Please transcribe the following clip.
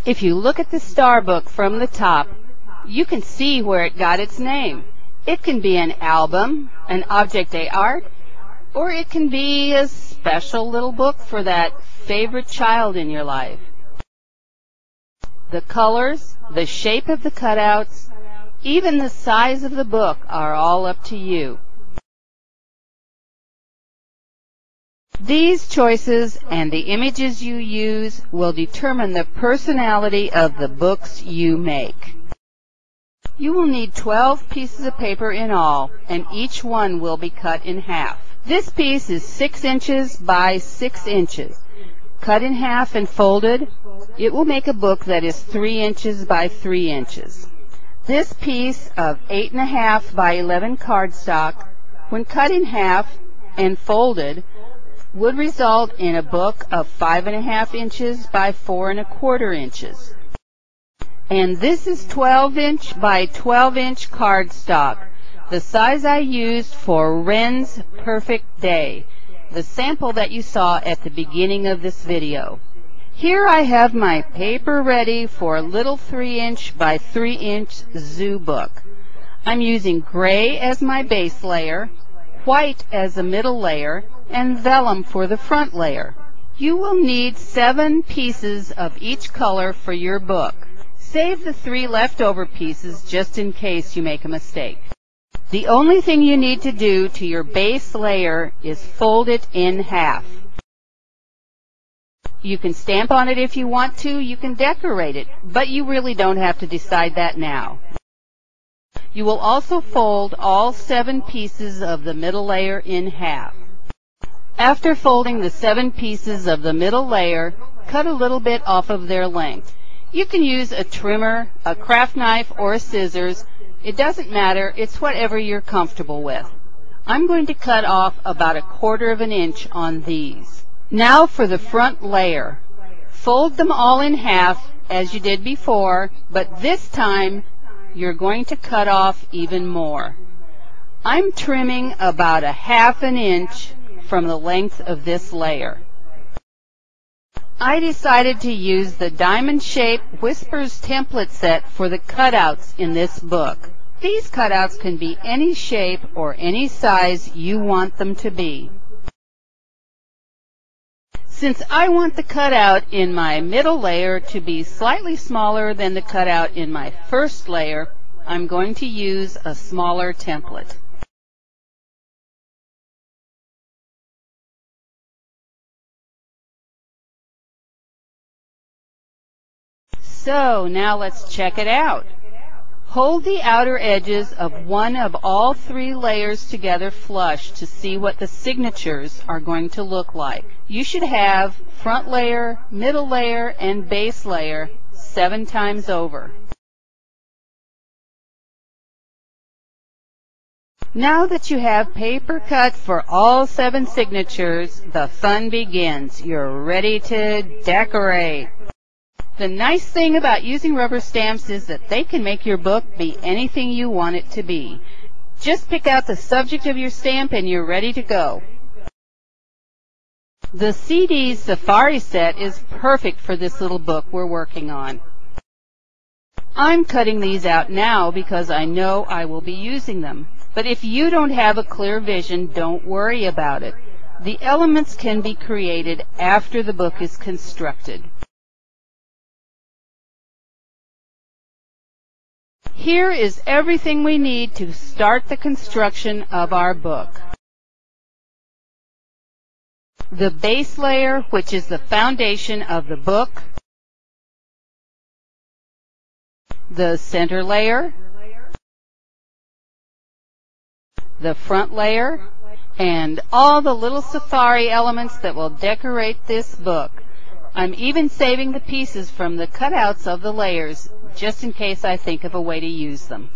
If you look at the star book from the top, you can see where it got its name. It can be an album, an object d'art, or it can be a special little book for that favorite child in your life. The colors, the shape of the cutouts, even the size of the book are all up to you. These choices and the images you use will determine the personality of the books you make. You will need 12 pieces of paper in all, and each one will be cut in half. This piece is 6 inches by 6 inches. Cut in half and folded, it will make a book that is 3 inches by 3 inches. This piece of 8.5 by 11 cardstock, when cut in half and folded, would result in a book of 5.5 inches by 4.25 inches. And this is 12-inch by 12-inch cardstock, the size I used for Wren's Perfect Day, the sample that you saw at the beginning of this video. Here I have my paper ready for a little 3-inch by 3-inch zoo book. I'm using gray as my base layer, white as a middle layer, and vellum for the front layer. You will need 7 pieces of each color for your book. Save the 3 leftover pieces just in case you make a mistake. The only thing you need to do to your base layer is fold it in half. You can stamp on it if you want to, you can decorate it, but you really don't have to decide that now. You will also fold all 7 pieces of the middle layer in half. After folding the 7 pieces of the middle layer, cut a little bit off of their length. You can use a trimmer, a craft knife, or a scissors. It doesn't matter, it's whatever you're comfortable with. I'm going to cut off about 1/4 inch on these. Now for the front layer. Fold them all in half as you did before, but this time you're going to cut off even more. I'm trimming about 1/2 inch from the length of this layer. I decided to use the Diamond Shape Whispers template set for the cutouts in this book. These cutouts can be any shape or any size you want them to be. Since I want the cutout in my middle layer to be slightly smaller than the cutout in my first layer, I'm going to use a smaller template. So now let's check it out. Hold the outer edges of one of all 3 layers together flush to see what the signatures are going to look like. You should have front layer, middle layer, and base layer 7 times over. Now that you have paper cut for all 7 signatures, the fun begins. You're ready to decorate. The nice thing about using rubber stamps is that they can make your book be anything you want it to be. Just pick out the subject of your stamp and you're ready to go. The CD Safari set is perfect for this little book we're working on. I'm cutting these out now because I know I will be using them. But if you don't have a clear vision, don't worry about it. The elements can be created after the book is constructed. Here is everything we need to start the construction of our book. The base layer, which is the foundation of the book. The center layer. The front layer. And all the little safari elements that will decorate this book. I'm even saving the pieces from the cutouts of the layers, just in case I think of a way to use them.